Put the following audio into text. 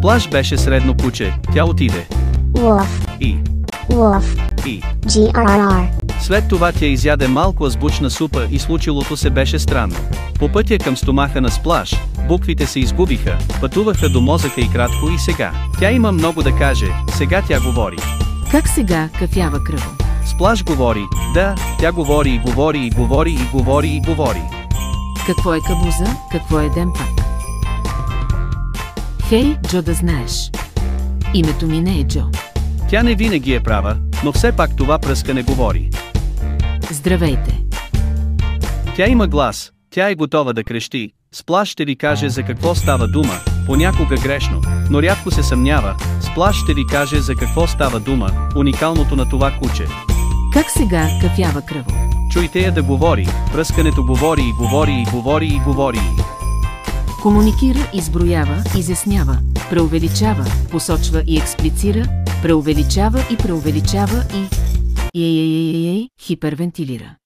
Сплаш беше средно куче, тя отиде. Wolf. И. Wolf. И. GRR. След това тя изяде малко азбучна супа и случилото се беше странно. По пътя към стомаха на Сплаш, буквите се изгубиха, пътуваха до мозъка и кратко и сега. Тя има много да каже, сега тя говори. Как сега кафява кръво? Сплаш говори, да, тя говори и говори и говори и говори и говори. Какво е кабуза, какво е демпак? Хей, Джо, да знаеш. Името ми не е Джо. Тя не винаги е права, но все пак това пръскане говори. Здравейте. Тя има глас, тя е готова да крещи. Сплаш ще ви каже за какво става дума, понякога грешно, но рядко се съмнява. Сплаш ще ви каже за какво става дума, уникалното на това куче. Как сега кафява кръво? Чуйте я да говори, пръскането говори и говори и говори и говори. Комуникира, изброява, изяснява, преувеличава, посочва и експлицира, преувеличава и преувеличава и хипервентилира.